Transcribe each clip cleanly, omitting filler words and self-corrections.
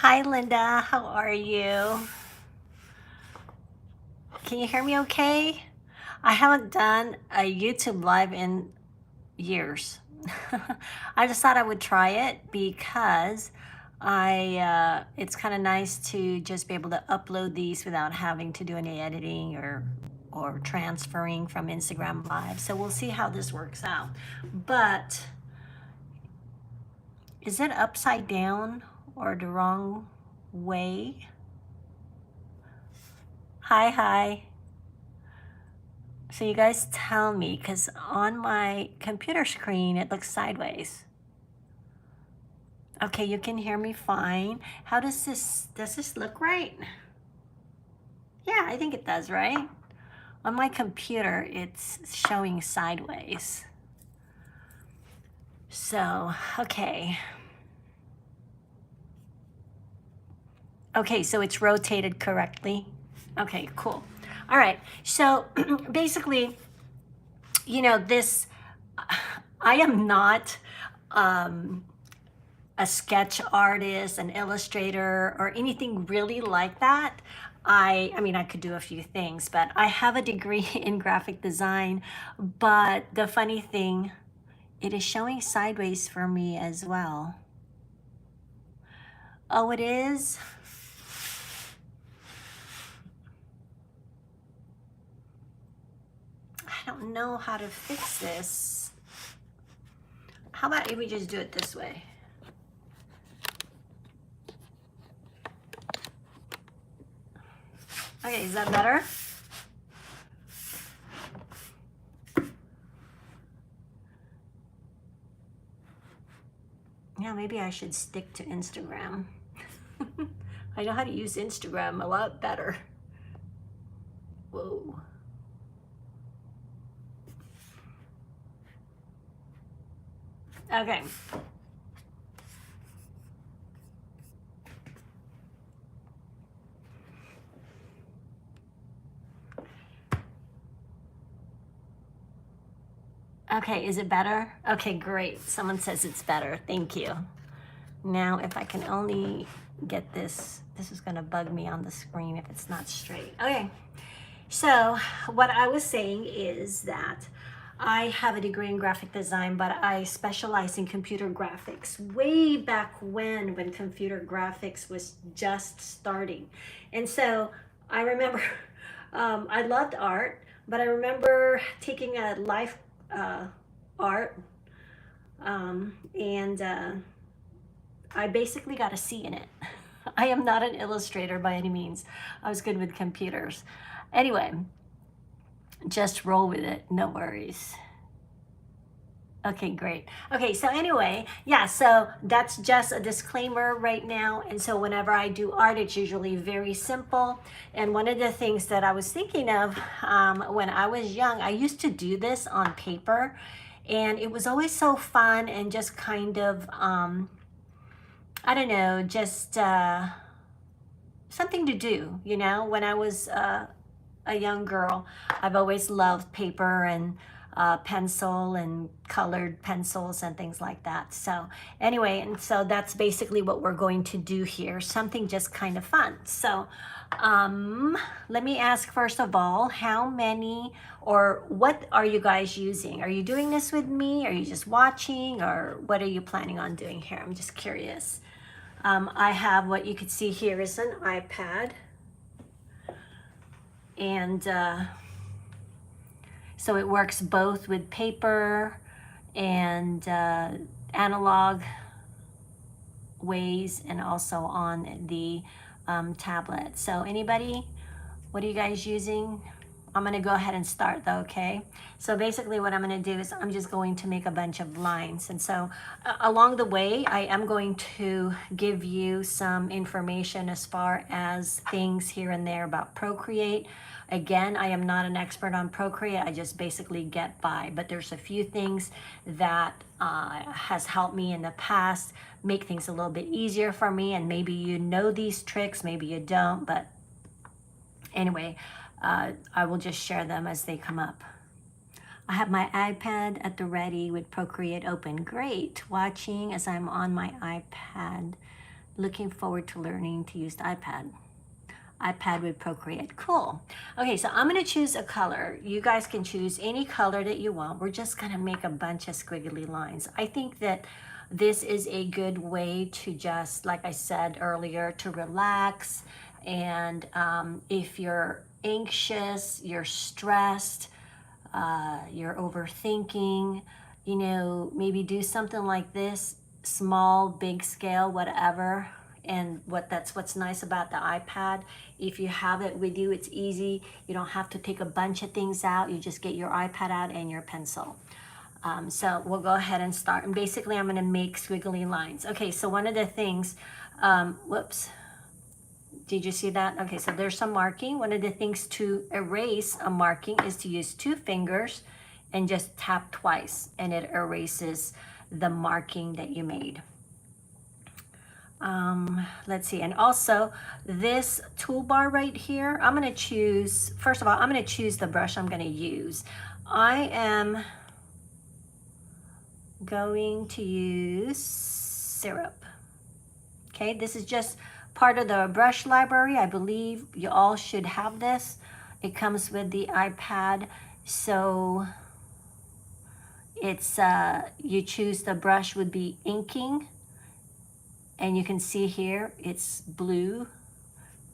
Hi, Linda. How are you? Can you hear me okay? I haven't done a YouTube live in years. I just thought I would try it because it's kind of nice to just be able to upload these without having to do any editing or transferring from Instagram Live. So we'll see how this works out. But is it upside down or the wrong way? Hi. So you guys tell me, because on my computer screen, it looks sideways. Okay, you can hear me fine. Does this look right? Yeah, I think it does, right? On my computer, it's showing sideways. So, okay. Okay, so it's rotated correctly. Okay, cool. All right, so basically, this, I am not a sketch artist, an illustrator, or anything really like that. I mean, I could do a few things, but I have a degree in graphic design. But the funny thing, it is showing sideways for me as well. Oh, it is? I don't know how to fix this. How about if we just do it this way? Okay, is that better? Yeah, maybe I should stick to Instagram. I know how to use Instagram a lot better. Whoa. Okay. Okay, is it better? Okay, great. Someone says it's better. Thank you. Now, if I can only get this is going to bug me on the screen if it's not straight. Okay, so what I was saying is that I have a degree in graphic design, but I specialize in computer graphics way back when computer graphics was just starting. And so I remember I loved art, but I remember taking a life art and I basically got a C in it. I am not an illustrator by any means. I was good with computers. Anyway, just roll with it, no worries. Okay, great. Okay, so anyway, yeah, so that's just a disclaimer right now. And so whenever I do art, it's usually very simple. And one of the things that I was thinking of when I was young, I used to do this on paper. And it was always so fun and just kind of, I don't know, just something to do, when I was a young girl. I've always loved paper and pencil and colored pencils and things like that. So anyway, and so that's basically what we're going to do here. Something just kind of fun. So let me ask first of all, how many or what are you guys using? Are you doing this with me? Are you just watching, or what are you planning on doing here? I'm just curious. I have what you could see here is an iPad. And so it works both with paper and analog ways, and also on the tablet. So anybody, what are you guys using? I'm going to go ahead and start though, okay? So basically what I'm going to do is I'm just going to make a bunch of lines. And so along the way, I am going to give you some information as far as things here and there about Procreate. Again, I am not an expert on Procreate. I just basically get by. But there's a few things that has helped me in the past make things a little bit easier for me. And maybe you know these tricks, maybe you don't. But anyway, I will just share them as they come up. I have my iPad at the ready with Procreate open. Great, watching as I'm on my iPad Looking forward to learning to use the iPad. iPad with Procreate. Cool. Okay, so I'm going to choose a color. You guys can choose any color that you want. We're just going to make a bunch of squiggly lines. I think that this is a good way to just, like I said earlier, to relax. And if you're anxious, you're stressed, you're overthinking, you know, maybe do something like this, small, big scale, whatever. And that's what's nice about the iPad. If you have it with you, it's easy. You don't have to take a bunch of things out. You just get your iPad out and your pencil. So we'll go ahead and start. And basically, I'm going to make squiggly lines. Okay, so one of the things, whoops. Did you see that? Okay, so there's some marking. One of the things to erase a marking is to use 2 fingers and just tap twice, and it erases the marking that you made. Let's see. And also this toolbar right here, I'm going to choose, first of all, I'm going to choose the brush I'm going to use. I am going to use Syrup. Okay, this is just part of the brush library. I believe you all should have this. It comes with the iPad. So it's, you choose the brush would be inking. And you can see here, it's blue.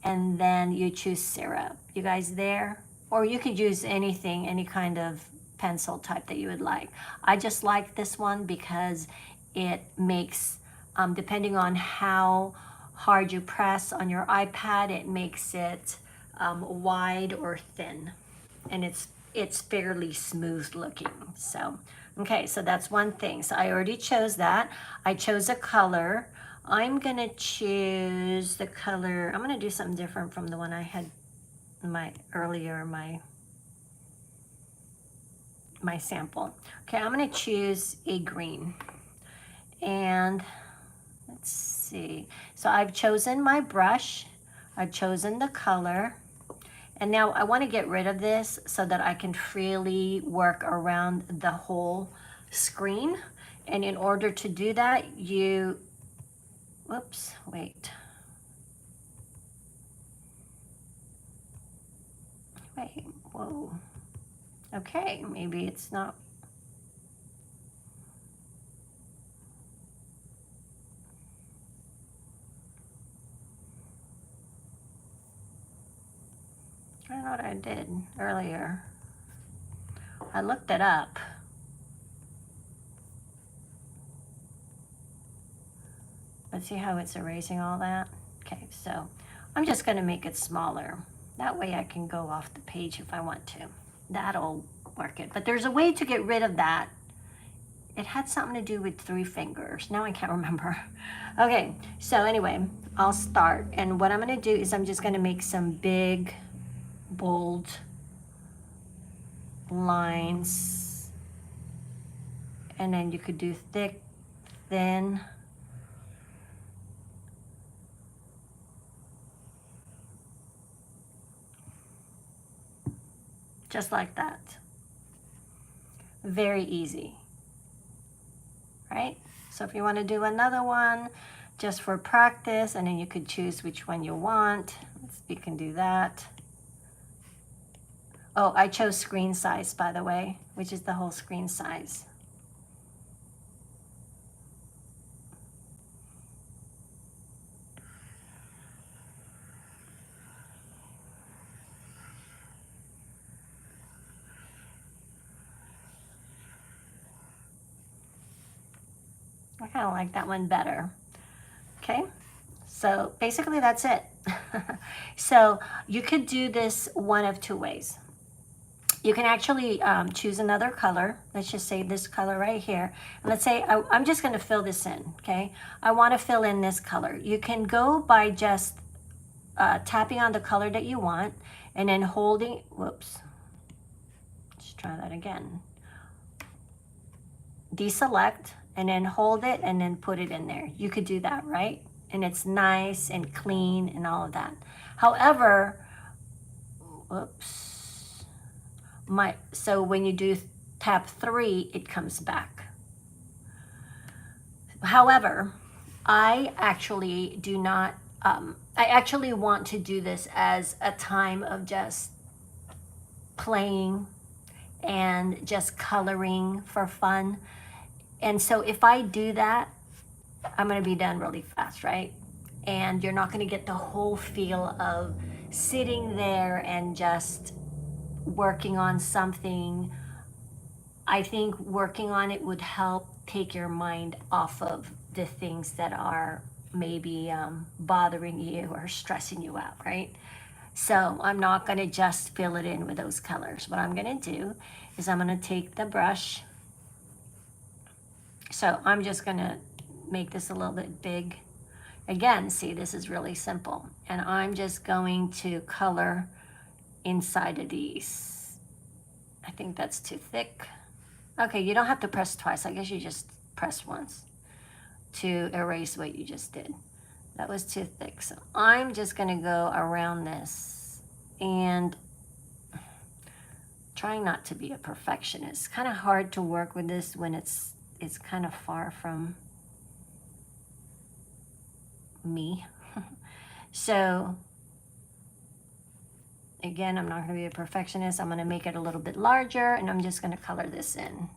And then you choose Syrup. You guys there? Or you could use anything, any kind of pencil type that you would like. I just like this one because it makes, depending on how hard you press on your iPad, it makes it wide or thin. And it's fairly smooth looking. So, okay, so that's one thing. So I already chose that. I chose a color. I'm gonna choose the color, I'm gonna do something different from the one I had my sample. Okay, I'm gonna choose a green. And let's see. So I've chosen my brush, I've chosen the color, and now I want to get rid of this so that I can freely work around the whole screen. And in order to do that, whoops, wait. Wait, whoa. Okay, maybe it's not. I don't know what I did earlier. I looked it up. Let's see how it's erasing all that. Okay, so I'm just gonna make it smaller. That way I can go off the page if I want to. That'll work it. But there's a way to get rid of that. It had something to do with 3 fingers. Now I can't remember. Okay, so anyway, I'll start. And what I'm gonna do is I'm just gonna make some big, bold lines. And then you could do thick, thin. Just like that. Very easy, right? So if you want to do another one just for practice, and then you could choose which one you want. You can do that. Oh, I chose screen size, by the way, which is the whole screen size. I kind of like that one better. Okay, so basically that's it. So you could do this one of 2 ways. You can actually choose another color. Let's just say this color right here. And let's say I'm just going to fill this in, okay? I want to fill in this color. You can go by just tapping on the color that you want and then holding, whoops. Let's try that again. Deselect and then hold it and then put it in there. You could do that, right? And it's nice and clean and all of that. However, whoops. So when you do tap 3, it comes back. However, I actually do not, I actually want to do this as a time of just playing and just coloring for fun. And so if I do that, I'm going to be done really fast, right? And you're not going to get the whole feel of sitting there and just working on something. I think working on it would help take your mind off of the things that are maybe bothering you or stressing you out, right? So I'm not going to just fill it in with those colors. What I'm going to do is I'm going to take the brush. So I'm just going to make this a little bit big. Again, see, this is really simple. And I'm just going to color inside of these. I think that's too thick. Okay, you don't have to press twice. I guess you just press once to erase what you just did. That was too thick. So I'm just going to go around this and trying not to be a perfectionist. It's kind of hard to work with this when it's kind of far from me. So again, I'm not going to be a perfectionist. I'm going to make it a little bit larger, and I'm just going to color this in.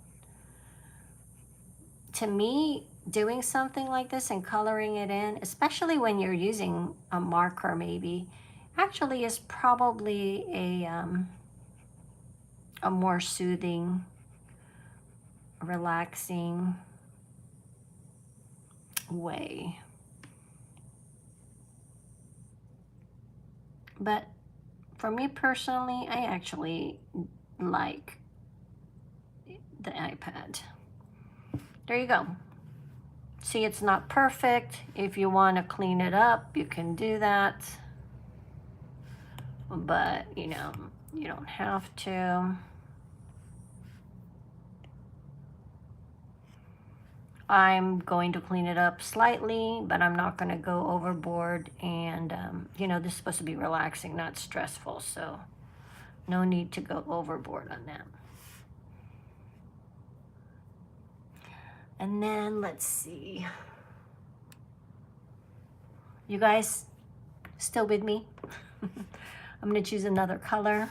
To me, doing something like this and coloring it in, especially when you're using a marker maybe, actually is probably a more soothing, relaxing way. But for me personally, I actually like the iPad. There you go. See, it's not perfect. If you want to clean it up, you can do that. But, you know, you don't have to. I'm going to clean it up slightly, but I'm not going to go overboard. And, you know, this is supposed to be relaxing, not stressful. So no need to go overboard on that. And then let's see. You guys still with me? I'm going to choose another color.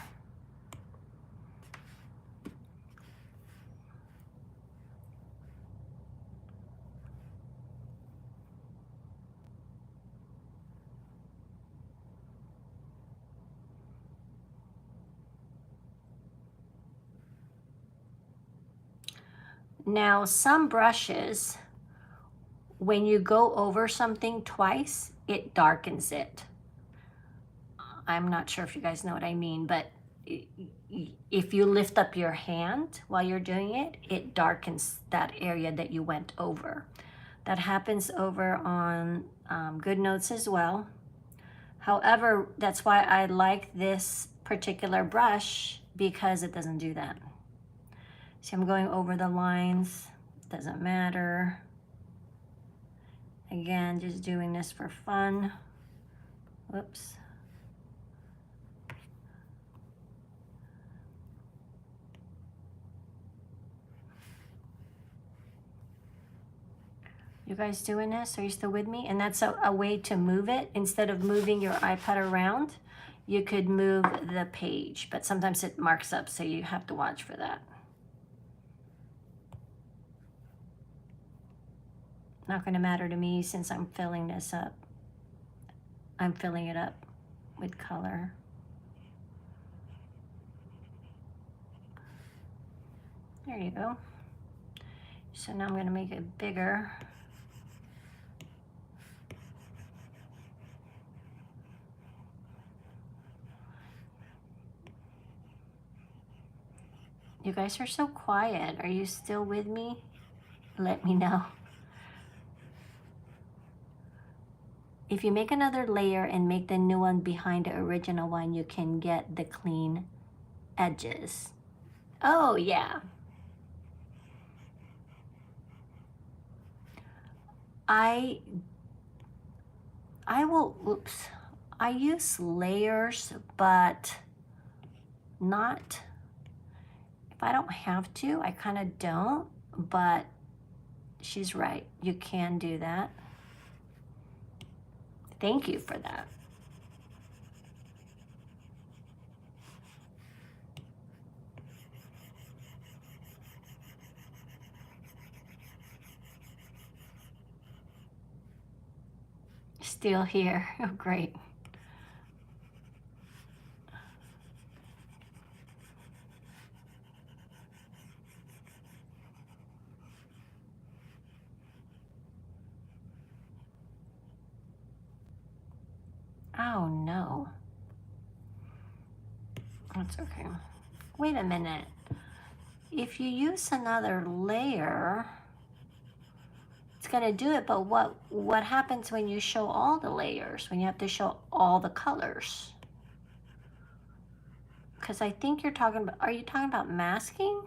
Now, some brushes, when you go over something twice, it darkens it. I'm not sure if you guys know what I mean, but if you lift up your hand while you're doing it, it darkens that area that you went over. That happens over on GoodNotes as well. However, that's why I like this particular brush, because it doesn't do that. See, I'm going over the lines, doesn't matter. Again, just doing this for fun. Whoops. You guys doing this? Are you still with me? And that's a way to move it. Instead of moving your iPad around, you could move the page, but sometimes it marks up, so you have to watch for that. Not going to matter to me since I'm filling this up. I'm filling it up with color. There you go. So now I'm going to make it bigger. You guys are so quiet. Are you still with me? Let me know. If you make another layer and make the new one behind the original one, you can get the clean edges. Oh, yeah. I will, oops. I use layers, but not, if I don't have to, I kind of don't, but she's right. You can do that. Thank you for that. Still here. Oh, great. Oh no. That's okay. Wait a minute. If you use another layer, it's gonna do it, but what happens when you show all the layers, when you have to show all the colors? Because I think you're talking about, are you talking about masking?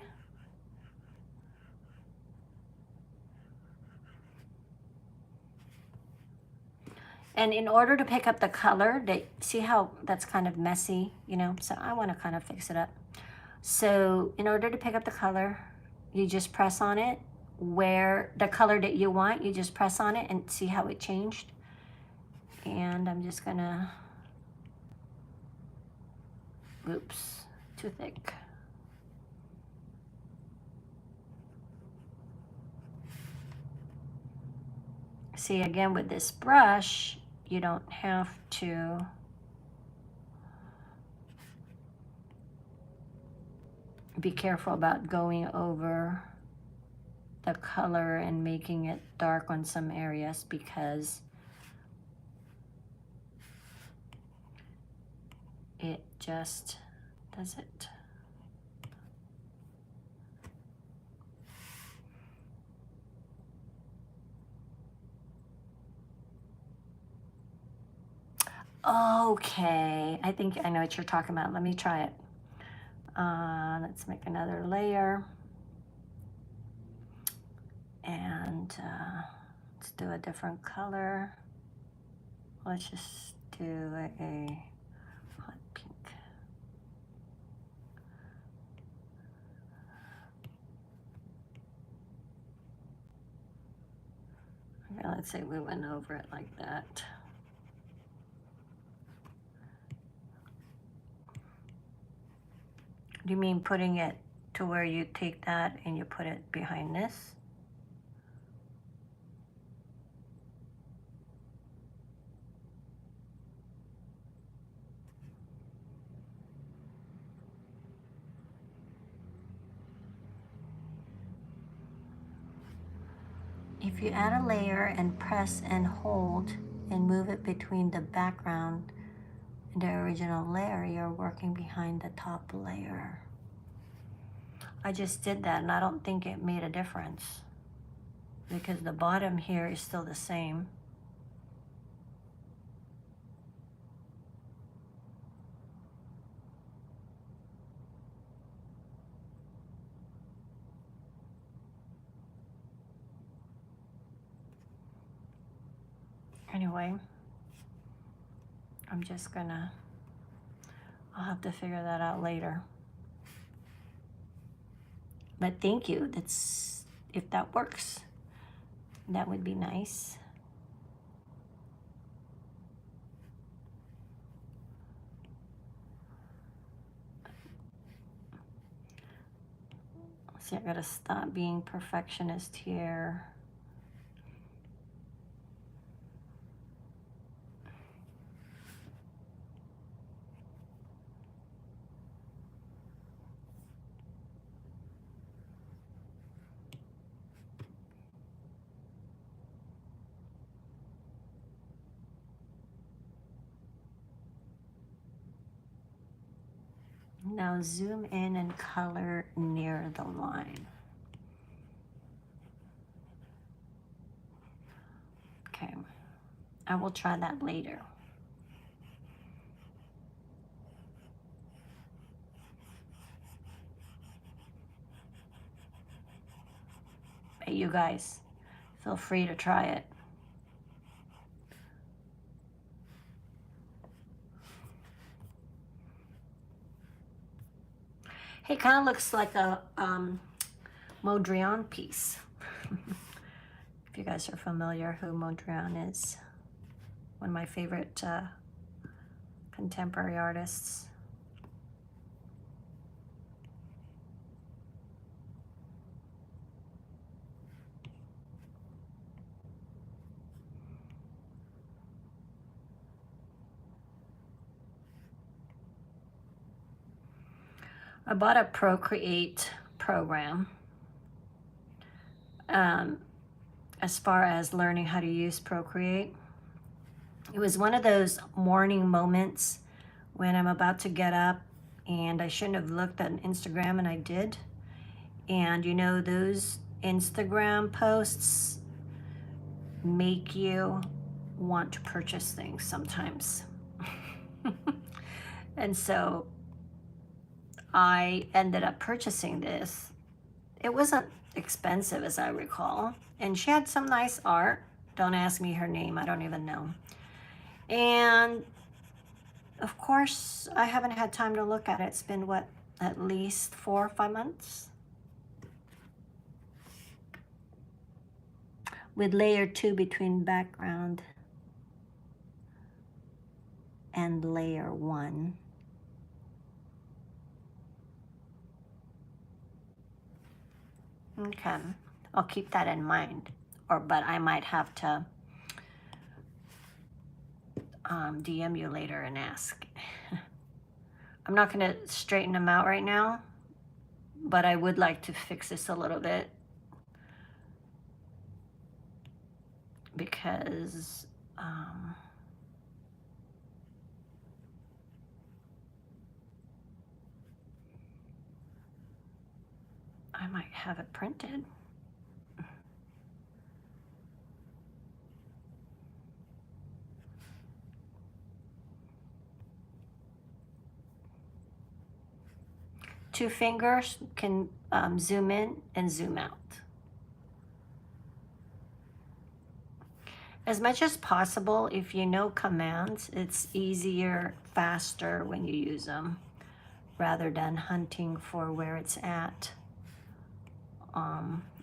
And in order to pick up the color, see how that's kind of messy, you know? So I want to kind of fix it up. So in order to pick up the color, you just press on it. Where the color that you want, you just press on it and see how it changed. And I'm just gonna, oops, too thick. See, again, with this brush, you don't have to be careful about going over the color and making it dark on some areas, because it just does it. Okay, I think I know what you're talking about. Let me try it. Let's make another layer. And let's do a different color. Let's just do a hot pink. Okay, let's say we went over it like that. Do you mean putting it to where you take that and you put it behind this? If you add a layer and press and hold and move it between the background and the original layer, you're working behind the top layer. I just did that and I don't think it made a difference, because the bottom here is still the same. Anyway, I'm just gonna, I'll have to figure that out later. But thank you, that's, if that works, that would be nice. See, I gotta stop being perfectionist here. Now zoom in and color near the line. Okay, I will try that later. But you guys, feel free to try it. Hey, kind of looks like a Mondrian piece. If you guys are familiar who Mondrian is. one of my favorite contemporary artists. I bought a Procreate program as far as learning how to use Procreate. It was one of those morning moments when I'm about to get up and I shouldn't have looked at Instagram, and I did. And you know, those Instagram posts make you want to purchase things sometimes. And so I ended up purchasing this. It wasn't expensive, as I recall, and she had some nice art. Don't ask me her name, I don't even know. And of course, I haven't had time to look at it. It's been, what, at least 4 or 5 months? With layer 2 between background and layer 1. Okay, I'll keep that in mind. But I might have to DM you later and ask. I'm not going to straighten them out right now, but I would like to fix this a little bit, because I might have it printed. Two fingers can zoom in and zoom out. As much as possible, if you know commands, it's easier, faster when you use them, rather than hunting for where it's at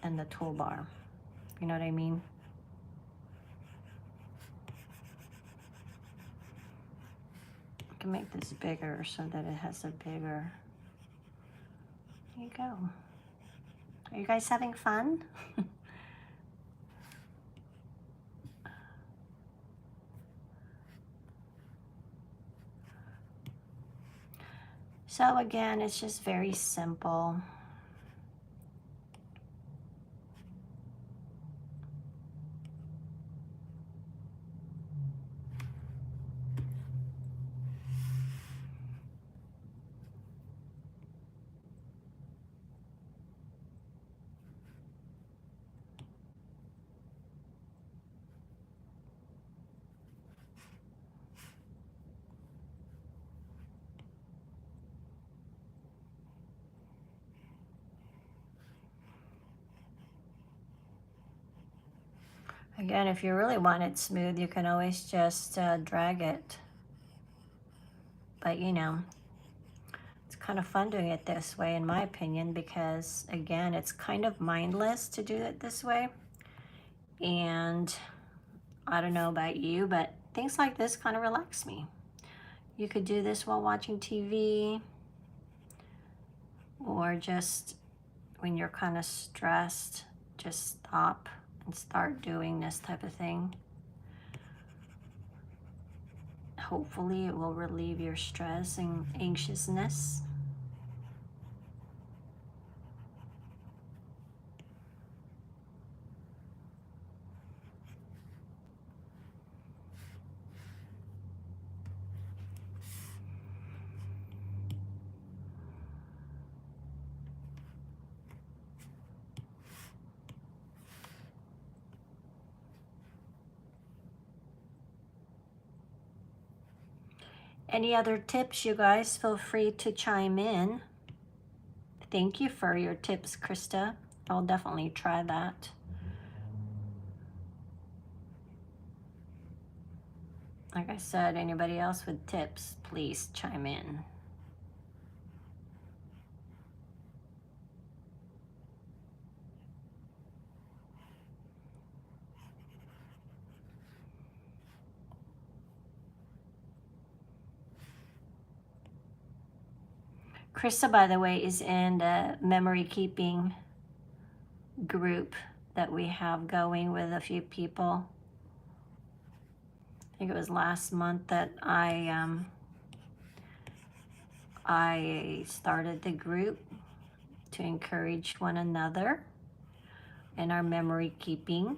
in the toolbar. You know what I mean? I can make this bigger so that it has a bigger... There you go. Are you guys having fun? So again, it's just very simple. Again, if you really want it smooth, you can always just drag it. But you know, it's kind of fun doing it this way, in my opinion, because again, it's kind of mindless to do it this way. And I don't know about you, but things like this kind of relax me. You could do this while watching TV, or just when you're kind of stressed, just stop and start doing this type of thing. Hopefully it will relieve your stress and anxiousness. Any other tips, you guys? Feel free to chime in. Thank you for your tips, Krista. I'll definitely try that. Like I said, anybody else with tips, please chime in. Krista, by the way, is in the memory keeping group that we have going with a few people. I think it was last month that I started the group to encourage one another in our memory keeping.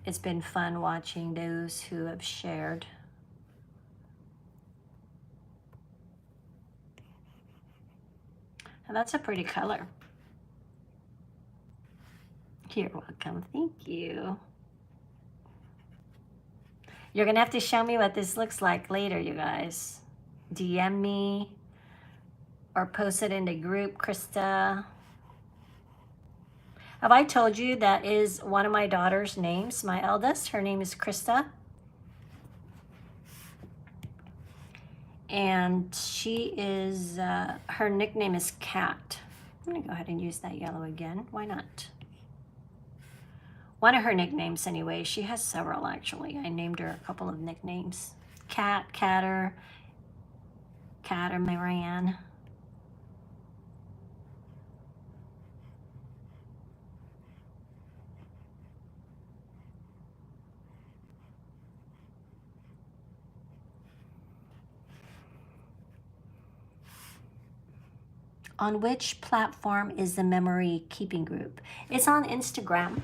It's been fun watching those who have shared. And that's a pretty color. You're welcome. Thank you. You're going to have to show me what this looks like later, you guys. DM me or post it in the group, Krista. Have I told you that is one of my daughter's names, my eldest? Her name is Krista. And she is, her nickname is Cat. I'm going to go ahead and use that yellow again. Why not? One of her nicknames anyway. She has several actually. I named her a couple of nicknames. Cat, Catter, Marianne. On which platform is the memory keeping group? It's on Instagram.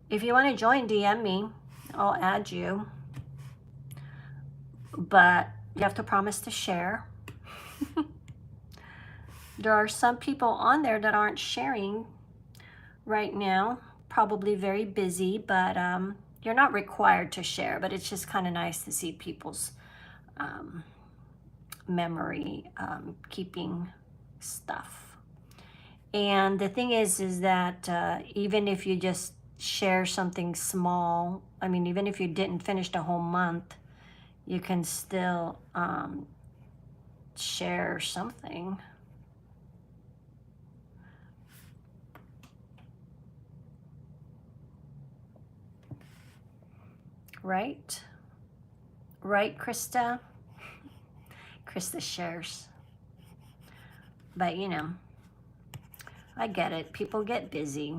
If you want to join, DM me. I'll add you. But you have to promise to share. There are some people on there that aren't sharing right now. Probably very busy, but you're not required to share. But it's just kind of nice to see people's memory keeping stuff. And the thing is that even if you just share something small, I mean, even if you didn't finish the whole month, you can still share something. Right? Right, Krista? Krista shares. But you know, I get it. People get busy.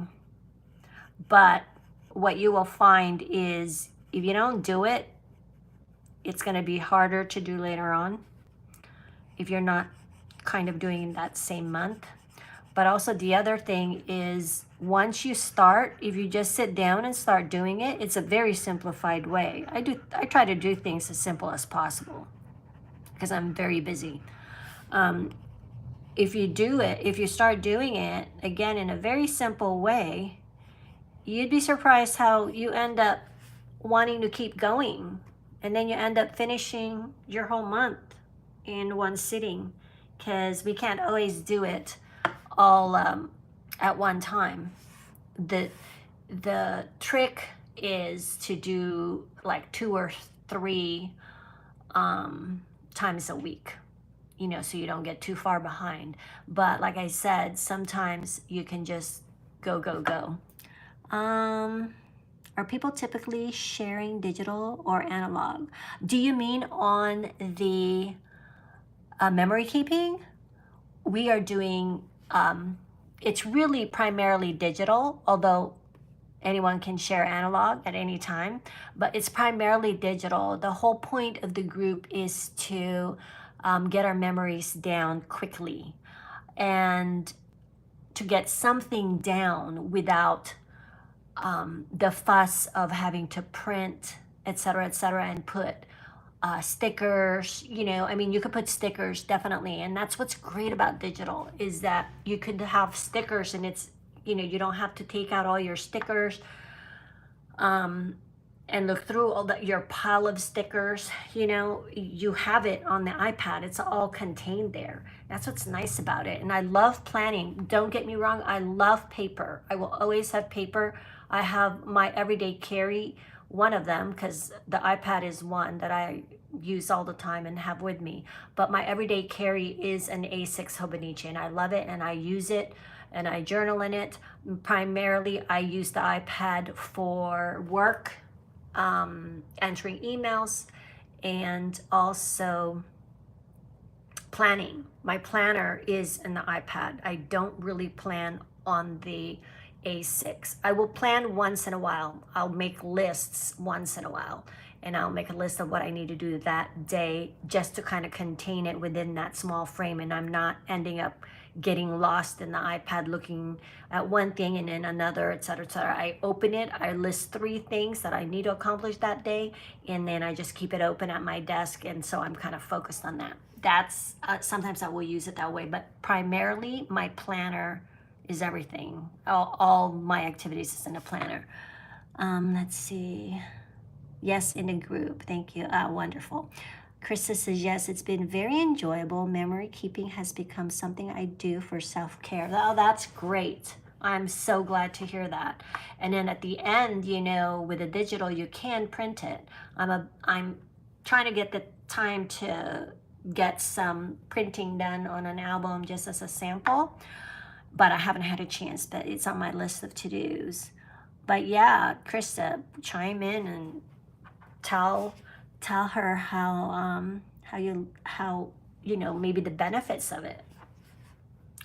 But what you will find is if you don't do it, it's going to be harder to do later on if you're not kind of doing that same month. But also the other thing is once you start, if you just sit down and start doing it, it's a very simplified way. I try to do things as simple as possible because I'm very busy. If you do it, if you start doing it again in a very simple way, you'd be surprised how you end up wanting to keep going. And then you end up finishing your whole month in one sitting because we can't always do it all at one time. The trick is to do like 2 or 3 times a week, you know, so you don't get too far behind. But like I said, sometimes you can just go. Are people typically sharing digital or analog? Do you mean on the memory keeping? We are doing, it's really primarily digital, although anyone can share analog at any time, but it's primarily digital. The whole point of the group is to get our memories down quickly and to get something down without the fuss of having to print, etc., and put stickers, you know, I mean, you could put stickers definitely. And that's what's great about digital is that you could have stickers and it's, you know, you don't have to take out all your stickers and look through all your pile of stickers. You know, you have it on the iPad. It's all contained there. That's what's nice about it. And I love planning. Don't get me wrong. I love paper. I will always have paper. I have my everyday carry, one of them, because the iPad is one that I use all the time and have with me. But my everyday carry is an A6 Hobonichi, and I love it and I use it and I journal in it. Primarily, I use the iPad for work, entering emails, and also planning. My planner is in the iPad. I don't really plan on the A6. I will plan once in a while. I'll make lists once in a while, and I'll make a list of what I need to do that day just to kind of contain it within that small frame, and I'm not ending up getting lost in the iPad looking at one thing and then another, etc., etc. I open it, I list 3 things that I need to accomplish that day, and then I just keep it open at my desk, and so I'm kind of focused on that. That's sometimes I will use it that way, but primarily my planner is everything. All my activities is in a planner. Let's see. Yes, in a group. Thank you. Wonderful. Krista says, yes, it's been very enjoyable. Memory keeping has become something I do for self-care. Oh, that's great. I'm so glad to hear that. And then at the end, you know, with a digital, you can print it. I'm trying to get the time to get some printing done on an album just as a sample, but I haven't had a chance, but it's on my list of to-dos. But yeah, Krista, chime in and tell her how you know, maybe the benefits of it.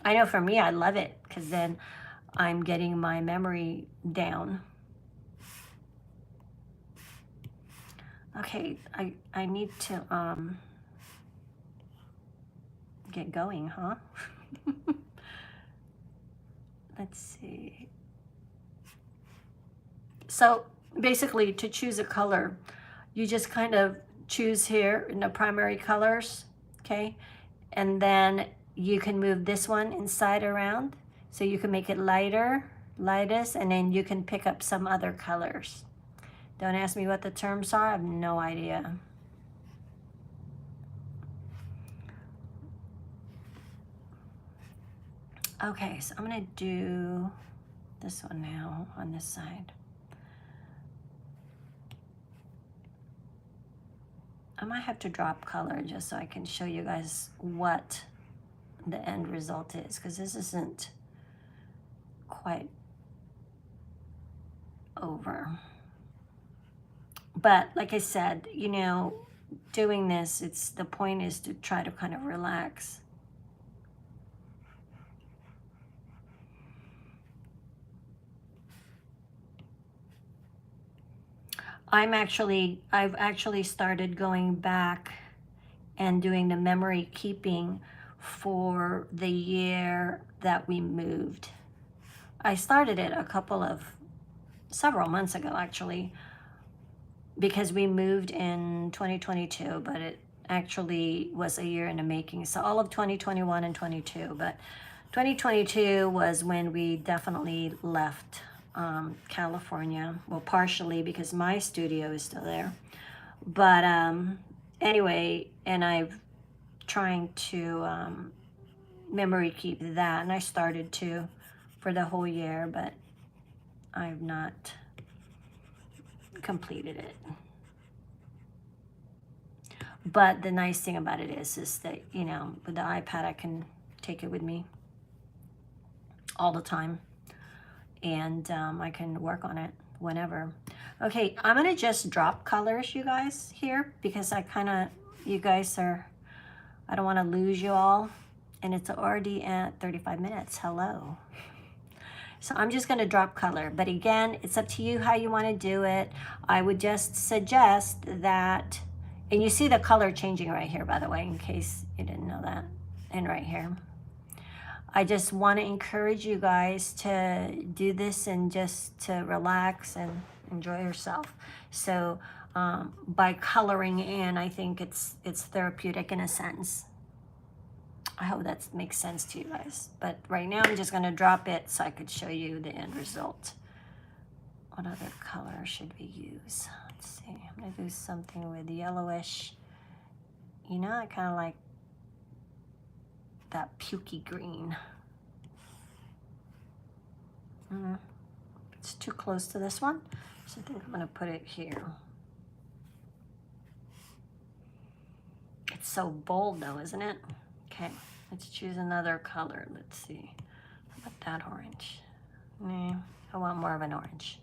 I know for me, I love it because then I'm getting my memory down. Okay, I need to get going, huh? Let's see. So basically, to choose a color, you just kind of choose here in the primary colors, okay? And then you can move this one inside around. So you can make it lighter, lightest, and then you can pick up some other colors. Don't ask me what the terms are, I have no idea. Okay, so I'm gonna do this one now on this side. I might have to drop color just so I can show you guys what the end result is, because this isn't quite over. But like I said, you know, doing this, the point is to try to kind of relax. I've actually started going back and doing the memory keeping for the year that we moved. I started it several months ago actually, because we moved in 2022, but it actually was a year in the making. So all of 2021 and 22, but 2022 was when we definitely left California. Well, partially because my studio is still there. But anyway, and I'm trying to memory keep that, and I started to for the whole year, but I've not completed it. But the nice thing about it is that, you know, with the iPad, I can take it with me all the time, and I can work on it whenever. Okay, I'm gonna just drop colors, you guys, here, because you guys are, I don't want to lose you all, and it's already at 35 minutes. Hello. So I'm just going to drop color, but again, it's up to you how you want to do it. I would just suggest that, and you see the color changing right here, by the way, in case you didn't know that, and right here. I just want to encourage you guys to do this and just to relax and enjoy yourself. So by coloring in, I think it's therapeutic in a sense. I hope that makes sense to you guys. But right now I'm just going to drop it so I could show you the end result. What other color should we use? Let's see. I'm going to do something with yellowish. You know, I kind of like that pukey green. It's too close to this one, so I think I'm going to put it here. It's so bold though, isn't it? Okay, let's choose another color. Let's see. How about that orange? Nah, I want more of an orange.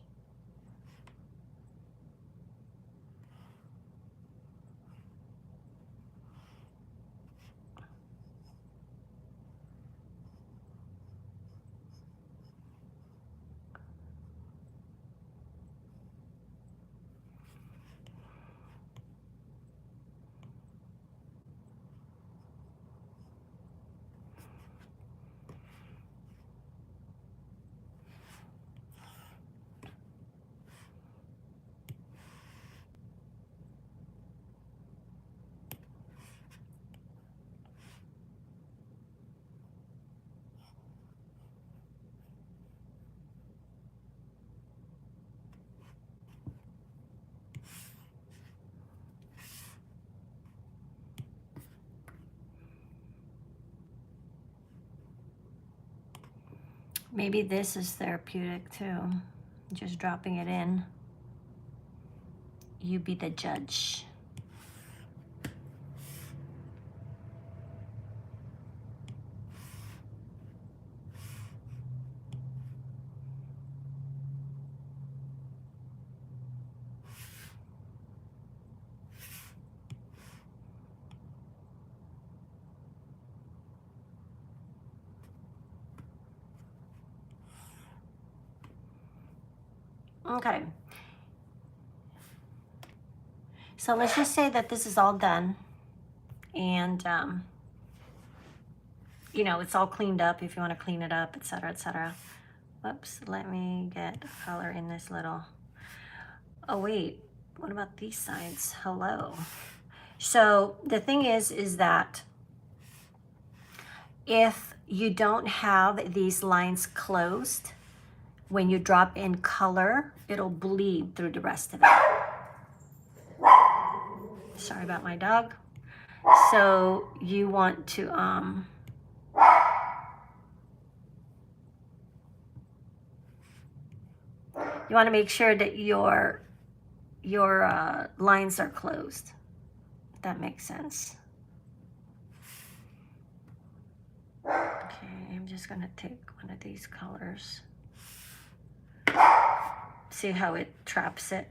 Maybe this is therapeutic too. Just dropping it in. You be the judge. Okay. So let's just say that this is all done, and you know, it's all cleaned up if you want to clean it up, etc., etc. Whoops, let me get color in this little. Oh wait, what about these sides? Hello. So the thing is that if you don't have these lines closed, when you drop in color, it'll bleed through the rest of it. Sorry about my dog. So you want to make sure that your lines are closed. If that makes sense. Okay, I'm just gonna take one of these colors. See how it traps it.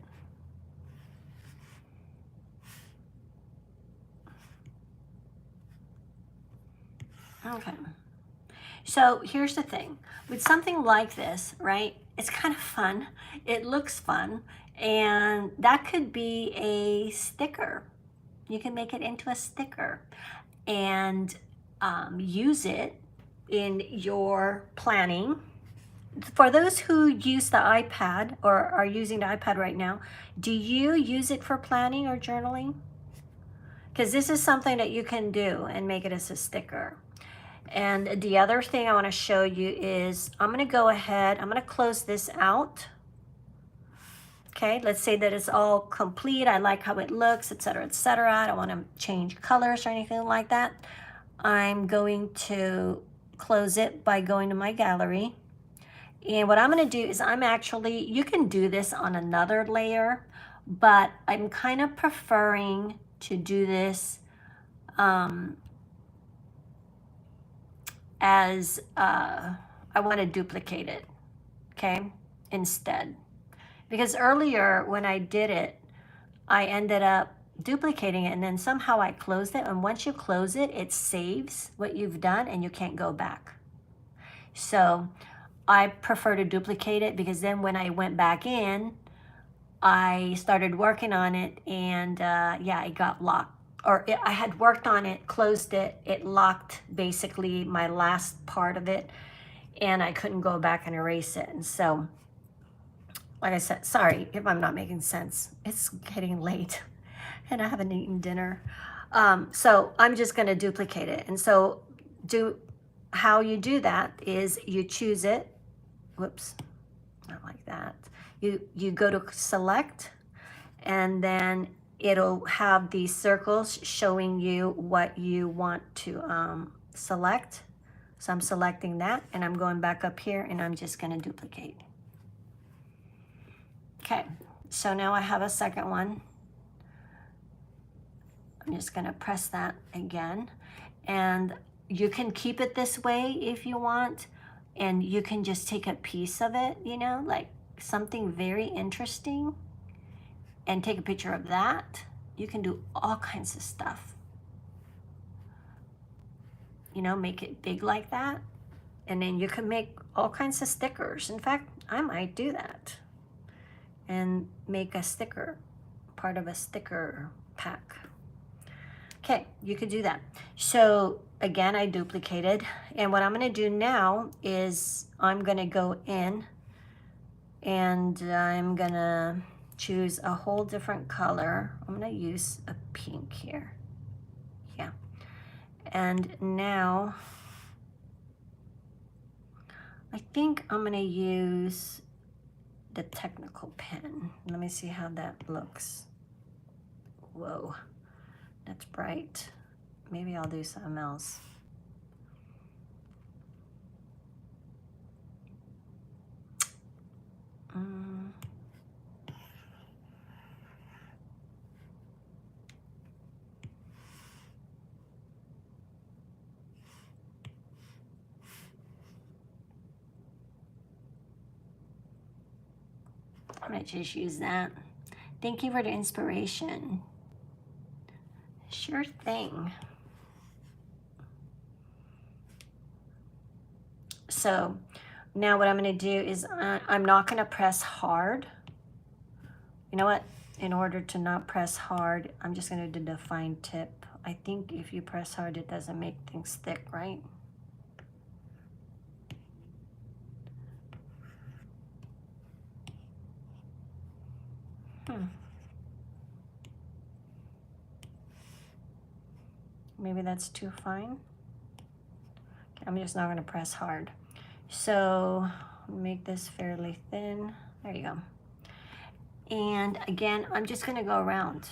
Okay. So here's the thing. With something like this, right, it's kind of fun. It looks fun. And that could be a sticker. You can make it into a sticker and use it in your planning. For those who use the iPad or are using the iPad right now, do you use it for planning or journaling? Because this is something that you can do and make it as a sticker. And the other thing I want to show you is I'm going to go ahead, I'm going to close this out. Okay, let's say that it's all complete. I like how it looks, etc., etc. I don't want to change colors or anything like that. I'm going to close it by going to my gallery. And what I'm going to do is you can do this on another layer, but I'm kind of preferring to do this as I want to duplicate it, okay, instead. Because earlier when I did it, I ended up duplicating it and then somehow I closed it. And once you close it, it saves what you've done and you can't go back. So I prefer to duplicate it because then when I went back in, I started working on it and yeah, it got locked. I had worked on it, closed it, it locked basically my last part of it and I couldn't go back and erase it. And so, like I said, sorry if I'm not making sense. It's getting late and I haven't eaten dinner. So I'm just gonna duplicate it. And so how you do that is you choose it. Whoops, not like that. You go to select and then it'll have these circles showing you what you want to select. So I'm selecting that and I'm going back up here and I'm just gonna duplicate. Okay, so now I have a second one. I'm just gonna press that again. And you can keep it this way if you want, and you can just take a piece of it, you know, like something very interesting, and take a picture of that. You can do all kinds of stuff, you know, make it big like that, and then you can make all kinds of stickers. In fact, I might do that and make a sticker, part of a sticker pack. Okay, you could do that. So again, I duplicated, and what I'm gonna do now is I'm gonna go in and I'm gonna choose a whole different color. I'm gonna use a pink here. Yeah. And now I think I'm gonna use the technical pen. Let me see how that looks. Whoa, that's bright. Maybe I'll do something else. I'm gonna just use that. Thank you for the inspiration. Sure thing. So now what I'm gonna do is I'm not gonna press hard. You know what? In order to not press hard, I'm just gonna do the fine tip. I think if you press hard, it doesn't make things thick, right? Maybe that's too fine. Okay, I'm just not gonna press hard. So make this fairly thin. There you go. And again, I'm just gonna go around.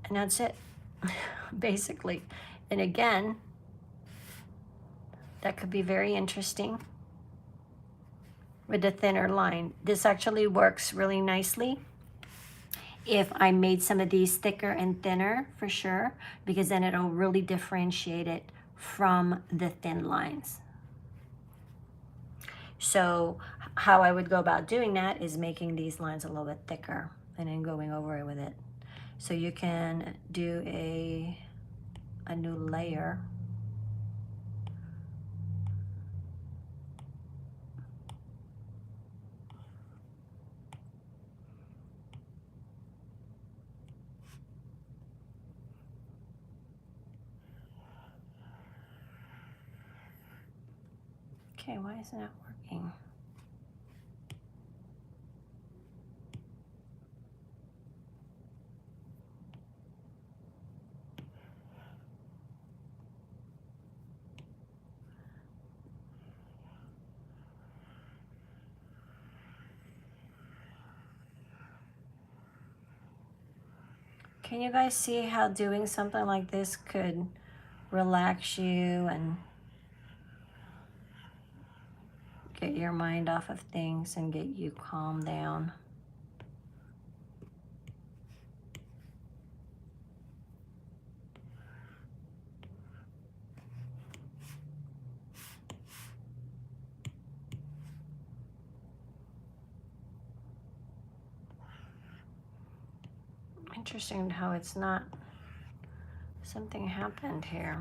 And that's it, basically. And again, that could be very interesting with the thinner line. This actually works really nicely if I made some of these thicker and thinner, for sure, because then it'll really differentiate it from the thin lines. So how I would go about doing that is making these lines a little bit thicker and then going over it with it. So you can do a new layer. Okay, why isn't that working? Can you guys see how doing something like this could relax you and get your mind off of things and get you calmed down? Interesting how it's not, something happened here.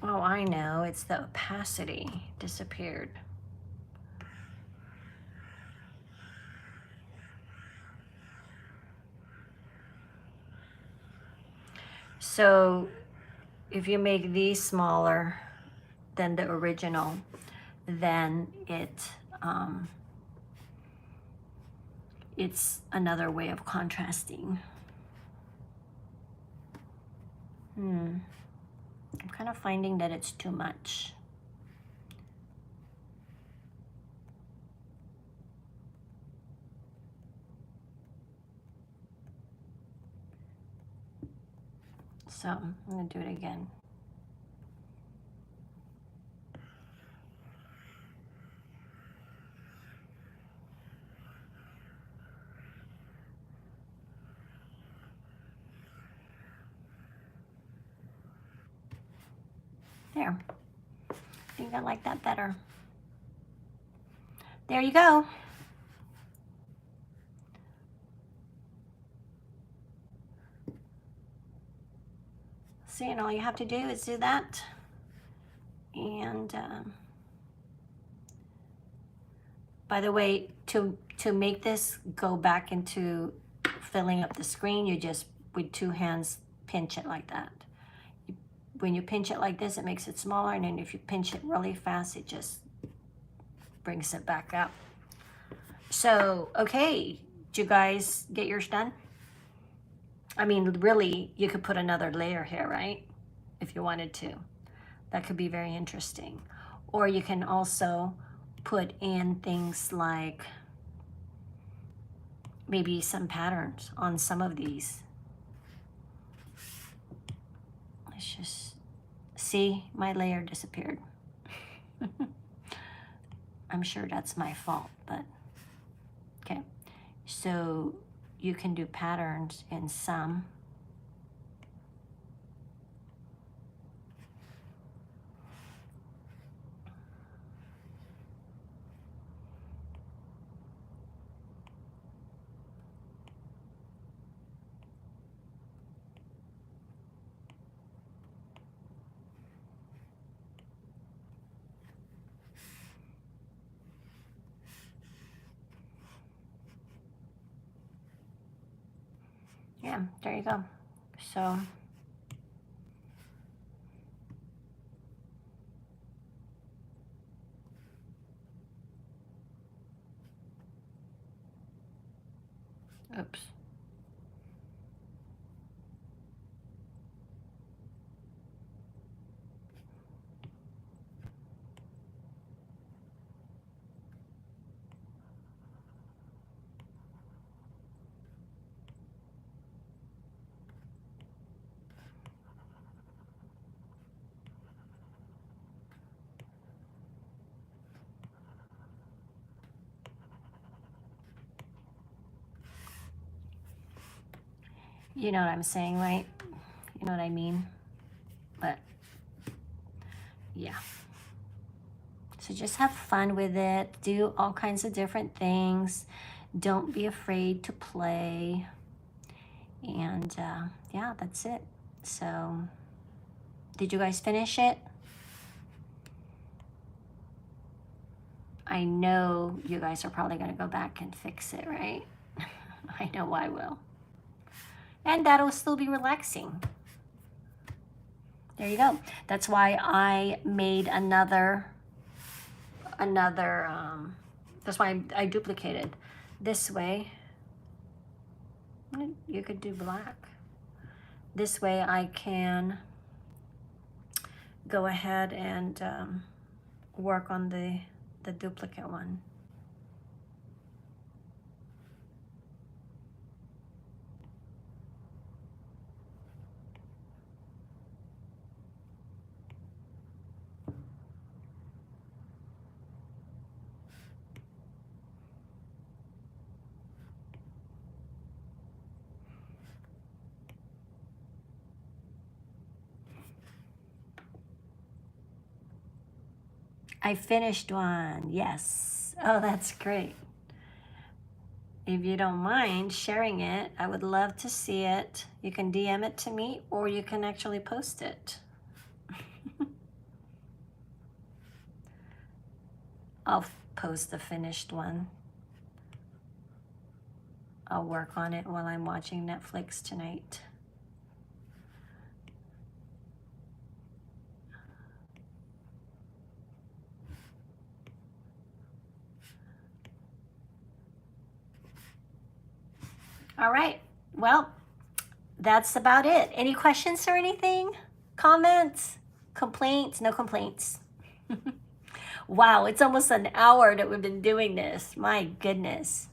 Oh, I know, it's the opacity disappeared. So if you make these smaller than the original, then it's another way of contrasting. I'm kind of finding that it's too much. So I'm gonna do it again. There. I think I like that better. There you go. See, and all you have to do is do that. And by the way, to make this go back into filling up the screen, you just, with two hands, pinch it like that. When you pinch it like this, it makes it smaller, and then if you pinch it really fast, it just brings it back up. So, okay, did you guys get yours done? I mean, really, you could put another layer here, right? If you wanted to. That could be very interesting. Or you can also put in things like maybe some patterns on some of these. Let's just see, my layer disappeared. I'm sure that's my fault, but okay. So you can do patterns in some. Yeah, there you go. So oops. You know what I'm saying, right? You know what I mean? But yeah. So just have fun with it. Do all kinds of different things. Don't be afraid to play. And yeah, that's it. So did you guys finish it? I know you guys are probably going to go back and fix it, right? I know I will. And that'll still be relaxing. There you go. That's why I made another, that's why I duplicated this way. You could do black. This way I can go ahead and work on the duplicate one. I finished one, yes. Oh, that's great. If you don't mind sharing it, I would love to see it. You can DM it to me, or you can actually post it. I'll post the finished one. I'll work on it while I'm watching Netflix tonight. All right, well, that's about it. Any questions or anything? Comments? Complaints? No complaints. Wow, it's almost an hour that we've been doing this. My goodness.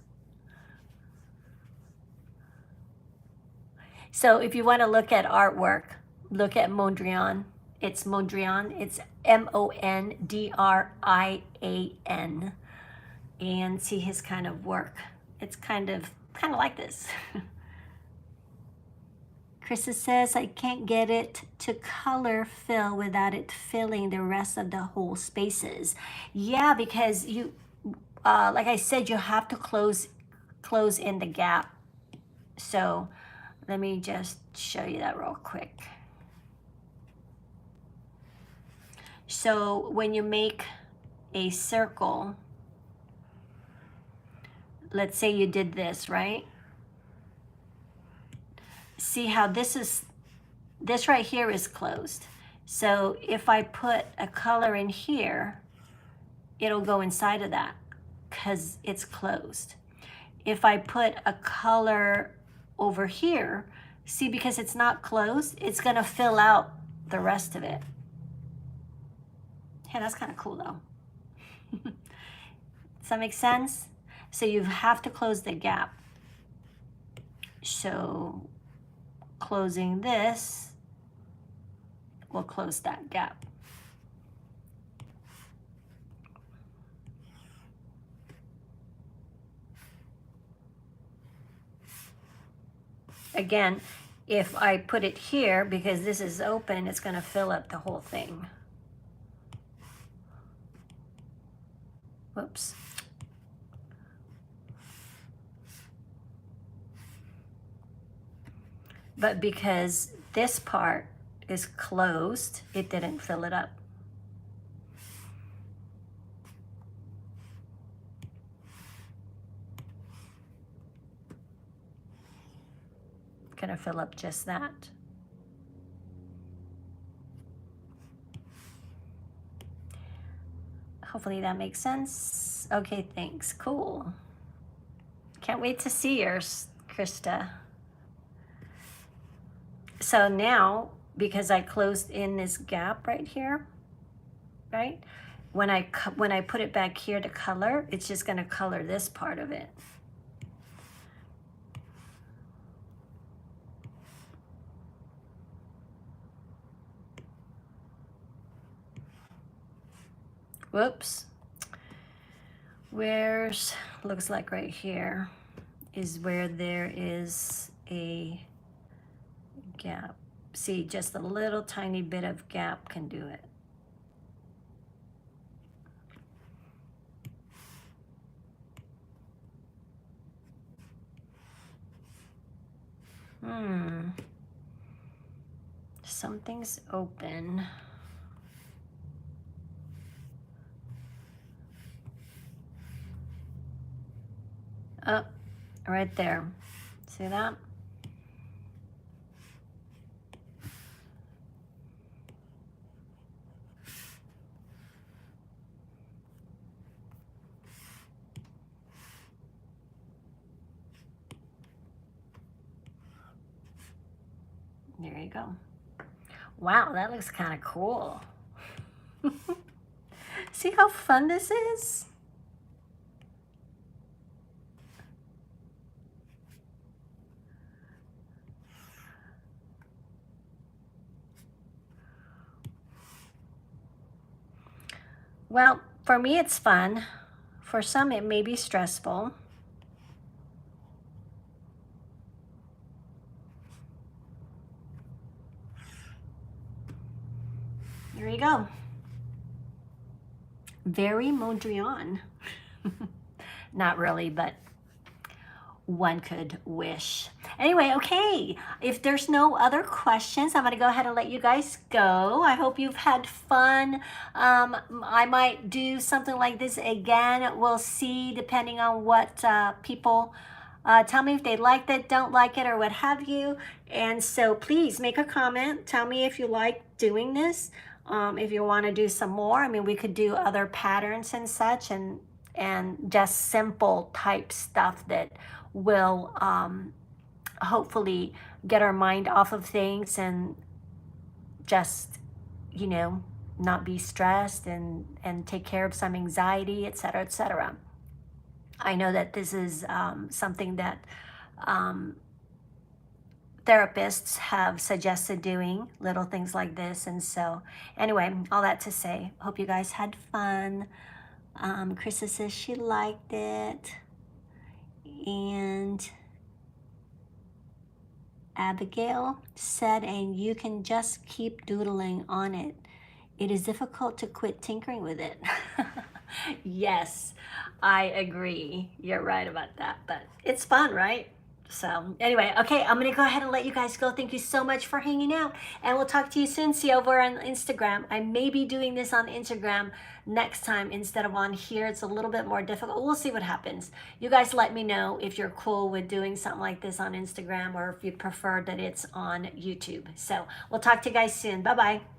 So if you want to look at artwork, look at Mondrian. It's Mondrian. It's Mondrian. And see his kind of work. It's kind of like this. Krista says, I can't get it to color fill without it filling the rest of the whole spaces. Yeah, because you, like I said, you have to close in the gap. So let me just show you that real quick. So when you make a circle, let's say you did this, right? See how this right here is closed. So if I put a color in here, it'll go inside of that because it's closed. If I put a color over here, see, because it's not closed, it's gonna fill out the rest of it. Yeah, that's kind of cool though. Does that make sense? So you have to close the gap. So closing this will close that gap. Again, if I put it here, because this is open, it's going to fill up the whole thing. Whoops. But because this part is closed, it didn't fill it up. Gonna fill up just that. Hopefully that makes sense. Okay, thanks. Cool. Can't wait to see yours, Krista. So now, because I closed in this gap right here, right? When I put it back here to color, it's just gonna color this part of it. Whoops. Looks like right here is where there is a gap. See, just a little tiny bit of gap can do it. Something's open. Oh, right there. See that? There you go. Wow, that looks kind of cool. See how fun this is? Well, for me, it's fun. For some, it may be stressful. There you go. Very Mondrian. Not really, but one could wish. Anyway, okay, if there's no other questions, I'm going to go ahead and let you guys go. I hope you've had fun. I might do something like this again. We'll see, depending on what people tell me, if they liked it, don't like it, or what have you. And so please make a comment. Tell me if you like doing this. If you want to do some more, I mean, we could do other patterns and such, and just simple type stuff that will hopefully get our mind off of things and just, you know, not be stressed and take care of some anxiety, etc., etc. I know that this is something that therapists have suggested doing, little things like this. And so anyway, all that to say, hope you guys had fun. Krista says she liked it. And Abigail said, and you can just keep doodling on it. It is difficult to quit tinkering with it. Yes, I agree. You're right about that, but it's fun, right? So anyway, okay, I'm gonna go ahead and let you guys go. Thank you so much for hanging out, and we'll talk to you soon. See you over on Instagram. I may be doing this on Instagram next time instead of on here. It's a little bit more difficult. We'll see what happens. You guys let me know if you're cool with doing something like this on Instagram, or if you prefer that it's on YouTube. So we'll talk to you guys soon. Bye-bye.